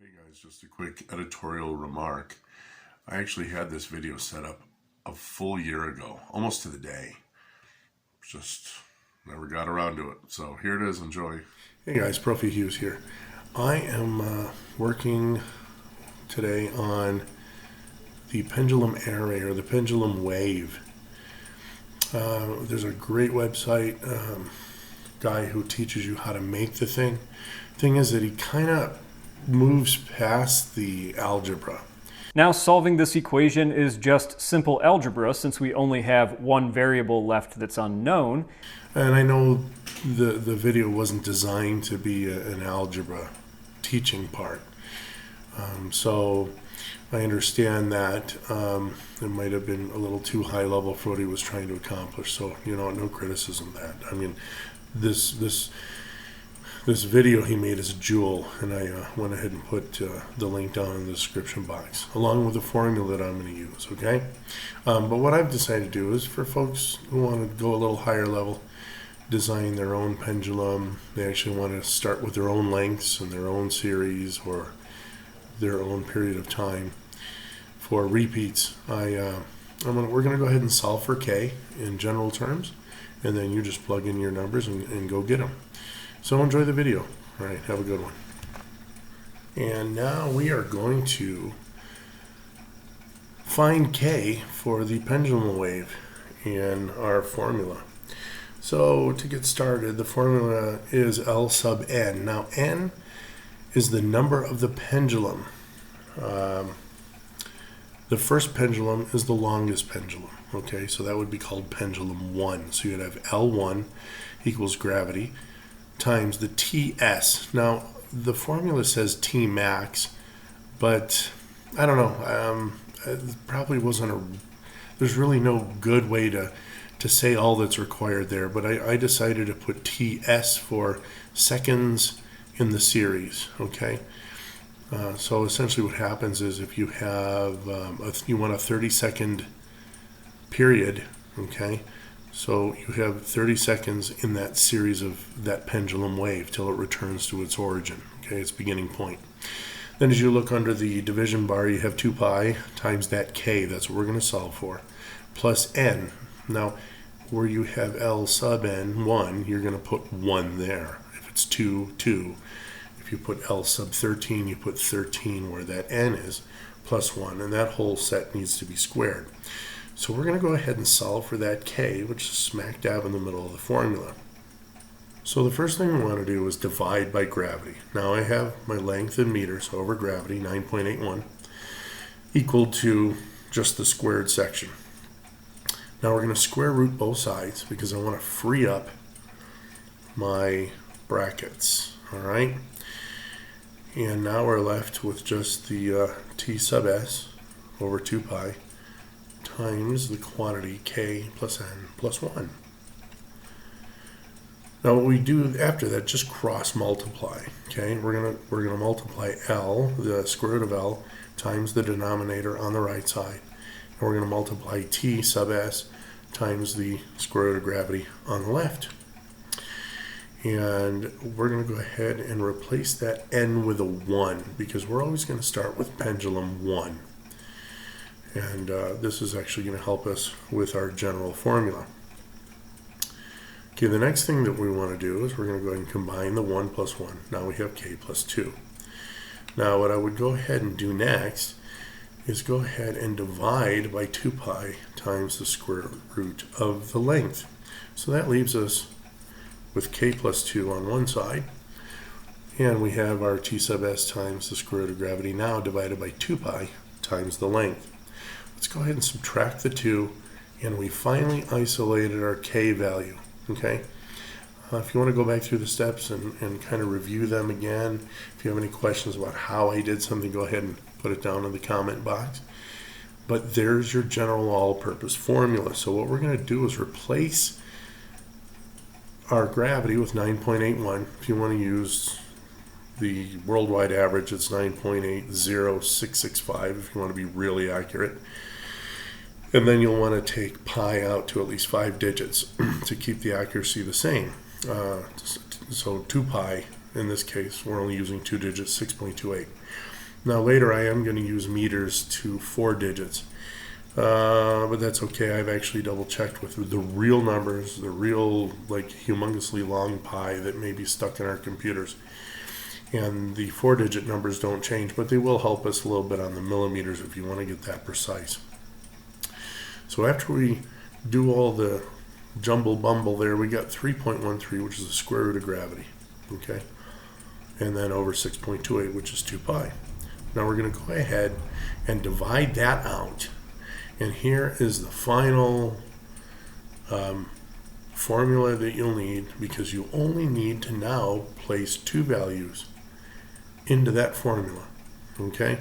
Hey guys, just a quick editorial remark. I actually had this video set up a full year ago, almost to the day. Just never got around to it. So here it is, enjoy. Hey guys, Profi Hughes here. I am working today on the pendulum array or the pendulum wave. There's a great website guy who teaches you how to make the thing. Thing is that he kind of moves past the algebra. Now solving this equation is just simple algebra since we only have one variable left that's unknown. And I know the video wasn't designed to be an algebra teaching part. So I understand that it might have been a little too high level for what he was trying to accomplish. So, no criticism of that. I mean, this video he made is a jewel, and I went ahead and put the link down in the description box, along with the formula that I'm going to use, okay? But what I've decided to do is for folks who want to go a little higher level, design their own pendulum, they actually want to start with their own lengths and their own series or their own period of time for repeats. We're going to go ahead and solve for k in general terms, and then you just plug in your numbers and go get them. So enjoy the video. All right, have a good one. And now we are going to find k for the pendulum wave in our formula. So to get started, the formula is L sub n. Now n is the number of the pendulum. The first pendulum is the longest pendulum. Okay, so that would be called pendulum 1. So you'd have L1 equals gravity times the TS. Now, the formula says T max, but I don't know. It probably there's really no good way to say all that's required there, but I decided to put TS for seconds in the series, okay? So essentially what happens is if you have, you want a 30-second period, okay? So you have 30 seconds in that series of that pendulum wave till it returns to its origin, okay, its beginning point. Then as you look under the division bar, you have 2 pi times that k, that's what we're going to solve for, plus n. Now, where you have L sub n, 1, you're going to put 1 there. If it's 2, 2. If you put L sub 13, you put 13 where that n is, plus 1, and that whole set needs to be squared. So we're going to go ahead and solve for that k, which is smack dab in the middle of the formula. So the first thing we want to do is divide by gravity. Now I have my length in meters over gravity, 9.81, equal to just the squared section. Now we're going to square root both sides because I want to free up my brackets. All right? And now we're left with just the t sub s over 2 pi times the quantity k plus n plus 1. Now what we do after that, just cross multiply. Okay, we're gonna multiply L, the square root of L, times the denominator on the right side, and we're gonna multiply t sub s times the square root of gravity on the left. And we're going to go ahead and replace that n with a 1 because we're always going to start with pendulum 1. And this is actually going to help us with our general formula. Okay, the next thing that we want to do is we're going to go ahead and combine the 1 plus 1. Now we have k plus 2. Now what I would go ahead and do next is go ahead and divide by 2 pi times the square root of the length. So that leaves us with k plus 2 on one side, and we have our t sub s times the square root of gravity now divided by 2 pi times the length. Let's go ahead and subtract the 2, and we finally isolated our k value, okay? If you want to go back through the steps and kind of review them again, if you have any questions about how I did something, go ahead and put it down in the comment box. But there's your general all-purpose formula. So what we're going to do is replace our gravity with 9.81. If you want to use the worldwide average, it's 9.80665 if you want to be really accurate. And then you'll want to take pi out to at least 5 digits to keep the accuracy the same. So 2 pi, in this case, we're only using 2 digits, 6.28. Now later I am going to use meters to 4 digits. But that's okay. I've actually double checked with the real numbers, the real like humongously long pi that may be stuck in our computers. And the 4-digit numbers don't change, but they will help us a little bit on the millimeters if you want to get that precise. So after we do all the jumble bumble there, we got 3.13, which is the square root of gravity. Okay? And then over 6.28, which is 2 pi. Now we're going to go ahead and divide that out. And here is the final formula that you'll need, because you only need to now place 2 values into that formula. Okay?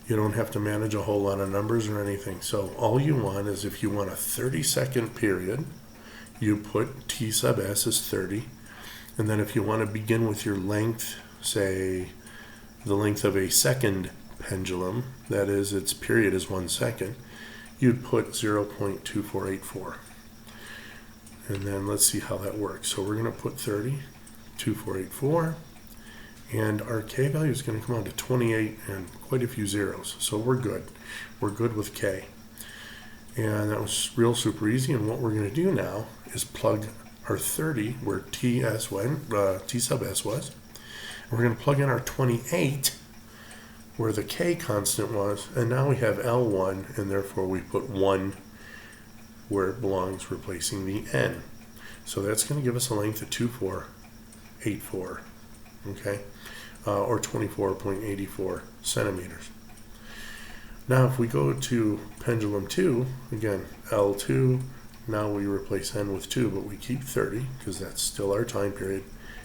You don't have to manage a whole lot of numbers or anything. So all you want is, if you want a 30-second period, you put t sub s as 30. And then if you want to begin with your length, say the length of a second pendulum, that is, its period is 1 second, you'd put 0.2484. And then let's see how that works. So we're going to put 30, 2484, and our k value is going to come out to 28 and quite a few zeros. So we're good. We're good with k. And that was real super easy. And what we're going to do now is plug our 30 where t sub s was. And we're going to plug in our 28 where the k constant was, and now we have L1, and therefore we put 1 where it belongs, replacing the n. So that's going to give us a length of 2484, okay, or 24.84 centimeters. Now if we go to pendulum 2, again, L2, now we replace n with 2, but we keep 30 because that's still our time period,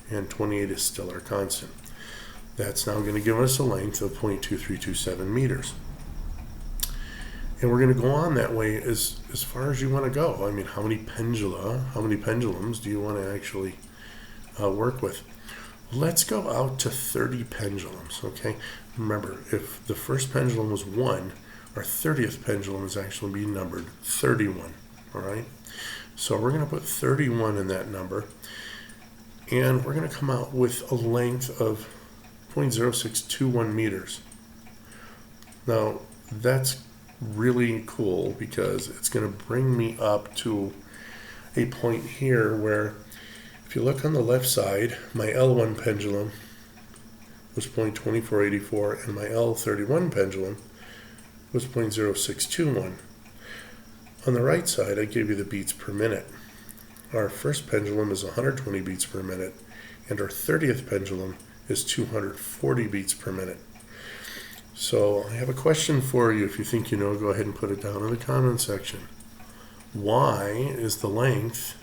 and 28 is still our constant. That's now going to give us a length of 0.2327 meters. And we're going to go on that way as far as you want to go. I mean, how many pendulums do you want to actually work with? Let's go out to 30 pendulums, okay? Remember, if the first pendulum was 1, our 30th pendulum is actually being numbered 31, all right? So we're going to put 31 in that number, and we're going to come out with a length of 0.0621 meters. Now that's really cool because it's going to bring me up to a point here where, if you look on the left side, my L1 pendulum was 0.2484 and my L31 pendulum was 0.0621. On the right side, I gave you the beats per minute. Our first pendulum is 120 beats per minute, and our 30th pendulum is 240 beats per minute. So I have a question for you. If you think you know, go ahead and put it down in the comment section. Why is the length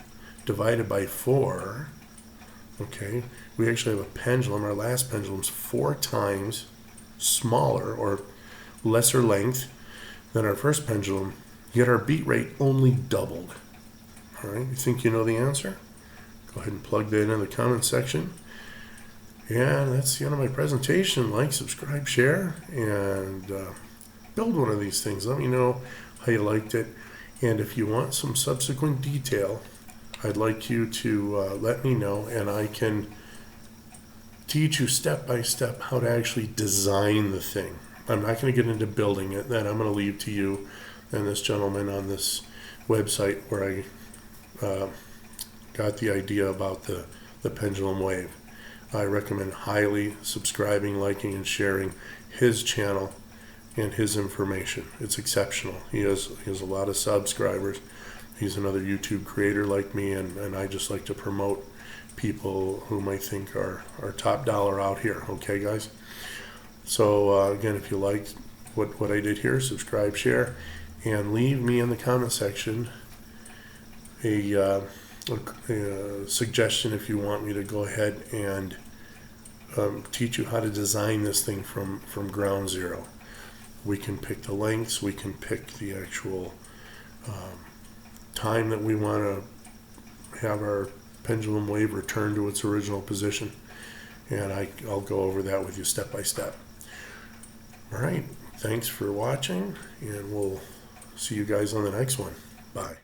divided by 4? Okay, we actually have a pendulum. Our last pendulum is 4 times smaller or lesser length than our first pendulum, yet our beat rate only doubled. All right, you think you know the answer? Go ahead and plug that in the comment section. Yeah, that's the end of my presentation. Like, subscribe, share, and build one of these things. Let me know how you liked it. And if you want some subsequent detail, I'd like you to let me know, and I can teach you step by step how to actually design the thing. I'm not going to get into building it. That I'm going to leave to you and this gentleman on this website where I got the idea about the pendulum wave. I recommend highly subscribing, liking, and sharing his channel and his information. It's exceptional. He has a lot of subscribers. He's another YouTube creator like me, and I just like to promote people whom I think are top dollar out here. Okay, guys? So, again, if you liked what I did here, subscribe, share, and leave me in the comment section a suggestion if you want me to go ahead and teach you how to design this thing from ground zero. We can pick the lengths, we can pick the actual time that we want to have our pendulum wave return to its original position, and I'll go over that with you step by step. All right, thanks for watching, and we'll see you guys on the next one. Bye.